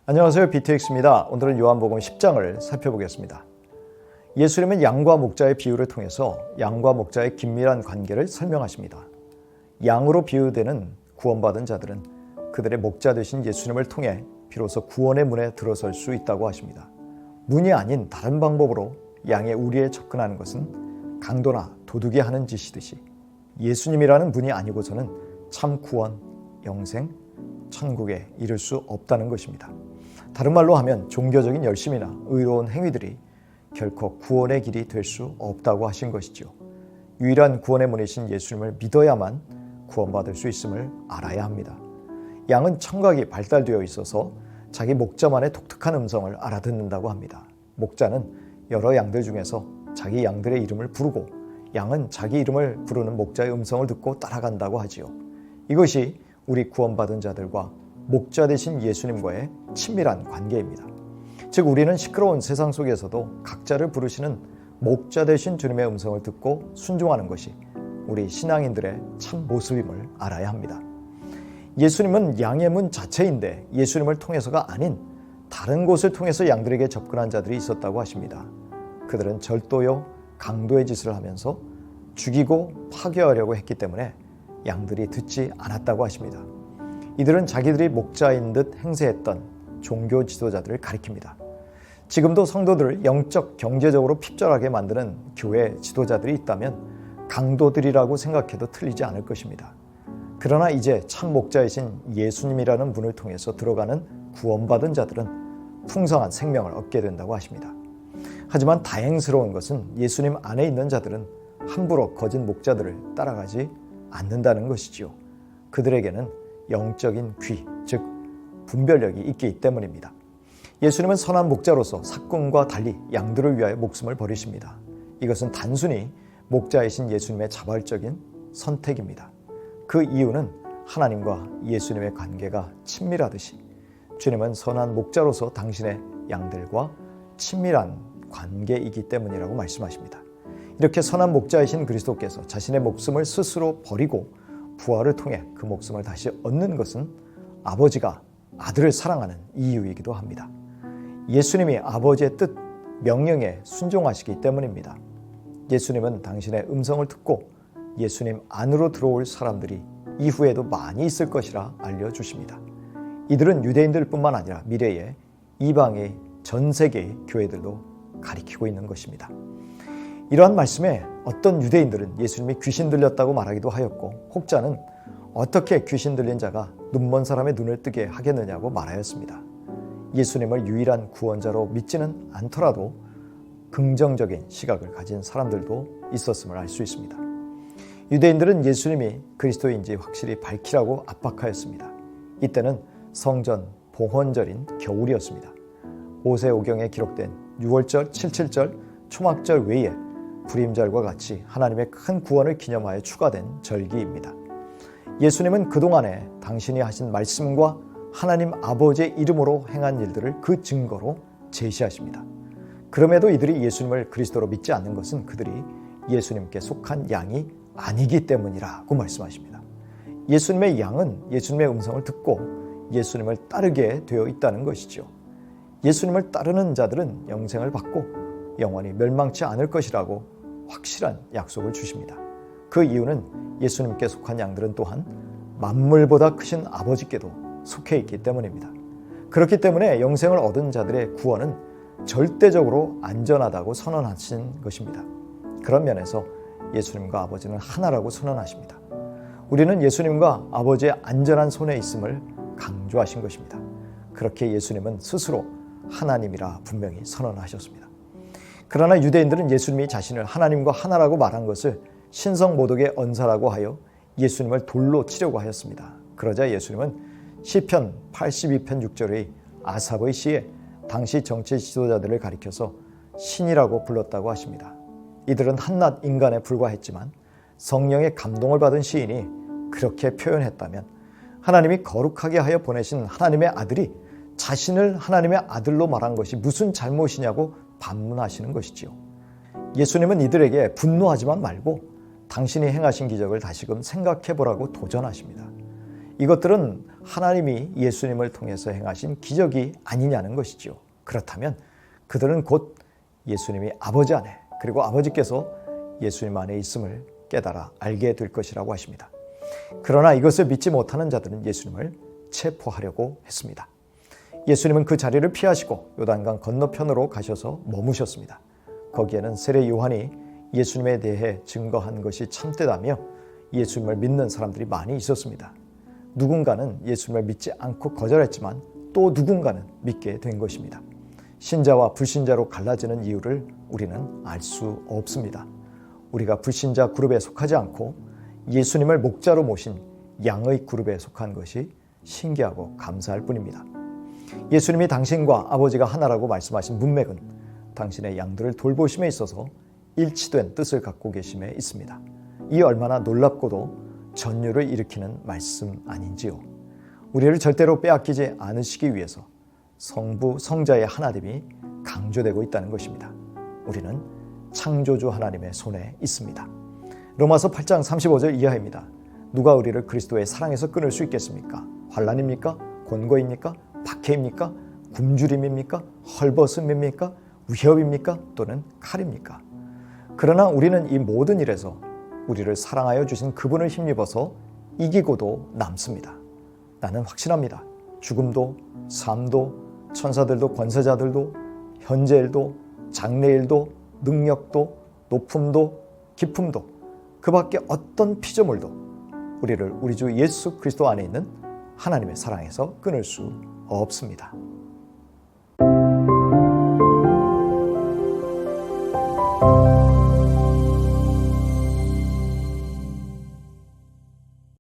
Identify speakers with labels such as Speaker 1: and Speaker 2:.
Speaker 1: 안녕하세요. BTX입니다. 오늘은 요한복음 10장을 살펴보겠습니다. 예수님은 양과 목자의 비유를 통해서 양과 목자의 긴밀한 관계를 설명하십니다. 양으로 비유되는 구원받은 자들은 그들의 목자 되신 예수님을 통해 비로소 구원의 문에 들어설 수 있다고 하십니다. 문이 아닌 다른 방법으로 양의 우리에 접근하는 것은 강도나 도둑이 하는 짓이듯이 예수님이라는 분이 아니고서는 참 구원, 영생, 천국에 이를 수 없다는 것입니다. 다른 말로 하면 종교적인 열심이나 의로운 행위들이 결코 구원의 길이 될 수 없다고 하신 것이죠. 유일한 구원의 문이신 예수님을 믿어야만 구원받을 수 있음을 알아야 합니다. 양은 청각이 발달되어 있어서 자기 목자만의 독특한 음성을 알아듣는다고 합니다. 목자는 여러 양들 중에서 자기 양들의 이름을 부르고 양은 자기 이름을 부르는 목자의 음성을 듣고 따라간다고 하지요. 이것이 우리 구원받은 자들과 목자 되신 예수님과의 친밀한 관계입니다. 즉 우리는 시끄러운 세상 속에서도 각자를 부르시는 목자 되신 주님의 음성을 듣고 순종하는 것이 우리 신앙인들의 참 모습임을 알아야 합니다. 예수님은 양의 문 자체인데 예수님을 통해서가 아닌 다른 곳을 통해서 양들에게 접근한 자들이 있었다고 하십니다. 그들은 절도요, 강도의 짓을 하면서 죽이고 파괴하려고 했기 때문에 양들이 듣지 않았다고 하십니다. 이들은 자기들이 목자인 듯 행세했던 종교 지도자들을 가리킵니다. 지금도 성도들을 영적, 경제적으로 핍절하게 만드는 교회 지도자들이 있다면 강도들이라고 생각해도 틀리지 않을 것입니다. 그러나 이제 참 목자이신 예수님이라는 분을 통해서 들어가는 구원받은 자들은 풍성한 생명을 얻게 된다고 하십니다. 하지만 다행스러운 것은 예수님 안에 있는 자들은 함부로 거짓 목자들을 따라가지 않는다는 것이지요. 그들에게는 영적인 귀, 즉 분별력이 있기 때문입니다. 예수님은 선한 목자로서 사꾼과 달리 양들을 위하여 목숨을 버리십니다. 이것은 단순히 목자이신 예수님의 자발적인 선택입니다. 그 이유는 하나님과 예수님의 관계가 친밀하듯이 주님은 선한 목자로서 당신의 양들과 친밀한 관계이기 때문이라고 말씀하십니다. 이렇게 선한 목자이신 그리스도께서 자신의 목숨을 스스로 버리고 부활을 통해 그 목숨을 다시 얻는 것은 아버지가 아들을 사랑하는 이유이기도 합니다. 예수님이 아버지의 뜻, 명령에 순종하시기 때문입니다. 예수님은 당신의 음성을 듣고 예수님 안으로 들어올 사람들이 이후에도 많이 있을 것이라 알려주십니다. 이들은 유대인들뿐만 아니라 미래의 이방의 전 세계의 교회들도 가리키고 있는 것입니다. 이러한 말씀에 어떤 유대인들은 예수님이 귀신 들렸다고 말하기도 하였고 혹자는 어떻게 귀신 들린 자가 눈먼 사람의 눈을 뜨게 하겠느냐고 말하였습니다. 예수님을 유일한 구원자로 믿지는 않더라도 긍정적인 시각을 가진 사람들도 있었음을 알 수 있습니다. 유대인들은 예수님이 그리스도인지 확실히 밝히라고 압박하였습니다. 이때는 성전 봉헌절인 겨울이었습니다. 오세오경에 기록된 6월절, 77절, 초막절 외에 불임절과 같이 하나님의 큰 구원을 기념하여 추가된 절기입니다. 예수님은 그동안에 당신이 하신 말씀과 하나님 아버지의 이름으로 행한 일들을 그 증거로 제시하십니다. 그럼에도 이들이 예수님을 그리스도로 믿지 않는 것은 그들이 예수님께 속한 양이 아니기 때문이라고 말씀하십니다. 예수님의 양은 예수님의 음성을 듣고 예수님을 따르게 되어 있다는 것이죠. 예수님을 따르는 자들은 영생을 받고 영원히 멸망치 않을 것이라고 확실한 약속을 주십니다. 그 이유는 예수님께 속한 양들은 또한 만물보다 크신 아버지께도 속해 있기 때문입니다. 그렇기 때문에 영생을 얻은 자들의 구원은 절대적으로 안전하다고 선언하신 것입니다. 그런 면에서 예수님과 아버지는 하나라고 선언하십니다. 우리는 예수님과 아버지의 안전한 손에 있음을 강조하신 것입니다. 그렇게 예수님은 스스로 하나님이라 분명히 선언하셨습니다. 그러나 유대인들은 예수님이 자신을 하나님과 하나라고 말한 것을 신성모독의 언사라고 하여 예수님을 돌로 치려고 하였습니다. 그러자 예수님은 시편 82편 6절의 아삽의 시에 당시 정치 지도자들을 가리켜서 신이라고 불렀다고 하십니다. 이들은 한낱 인간에 불과했지만 성령의 감동을 받은 시인이 그렇게 표현했다면 하나님이 거룩하게 하여 보내신 하나님의 아들이 자신을 하나님의 아들로 말한 것이 무슨 잘못이냐고 반문하시는 것이지요. 예수님은 이들에게 분노하지만 말고 당신이 행하신 기적을 다시금 생각해보라고 도전하십니다. 이것들은 하나님이 예수님을 통해서 행하신 기적이 아니냐는 것이지요. 그렇다면 그들은 곧 예수님이 아버지 안에, 그리고 아버지께서 예수님 안에 있음을 깨달아 알게 될 것이라고 하십니다. 그러나 이것을 믿지 못하는 자들은 예수님을 체포하려고 했습니다. 예수님은 그 자리를 피하시고 요단강 건너편으로 가셔서 머무셨습니다. 거기에는 세례 요한이 예수님에 대해 증거한 것이 참되다며 예수님을 믿는 사람들이 많이 있었습니다. 누군가는 예수님을 믿지 않고 거절했지만 또 누군가는 믿게 된 것입니다. 신자와 불신자로 갈라지는 이유를 우리는 알 수 없습니다. 우리가 불신자 그룹에 속하지 않고 예수님을 목자로 모신 양의 그룹에 속한 것이 신기하고 감사할 뿐입니다. 예수님이 당신과 아버지가 하나라고 말씀하신 문맥은 당신의 양들을 돌보심에 있어서 일치된 뜻을 갖고 계심에 있습니다. 이 얼마나 놀랍고도 전율을 일으키는 말씀 아닌지요. 우리를 절대로 빼앗기지 않으시기 위해서 성부, 성자의 하나됨이 강조되고 있다는 것입니다. 우리는 창조주 하나님의 손에 있습니다. 로마서 8장 35절 이하입니다. 누가 우리를 그리스도의 사랑에서 끊을 수 있겠습니까? 환난입니까? 곤고입니까? 박해입니까? 굶주림입니까? 헐벗음입니까? 위협입니까? 또는 칼입니까? 그러나 우리는 이 모든 일에서 우리를 사랑하여 주신 그분을 힘입어서 이기고도 남습니다. 나는 확신합니다. 죽음도, 삶도, 천사들도, 권세자들도, 현재일도, 장래일도, 능력도, 높음도, 깊음도, 그 밖에 어떤 피조물도 우리를 우리 주 예수 그리스도 안에 있는 하나님의 사랑에서 끊을 수 없습니다.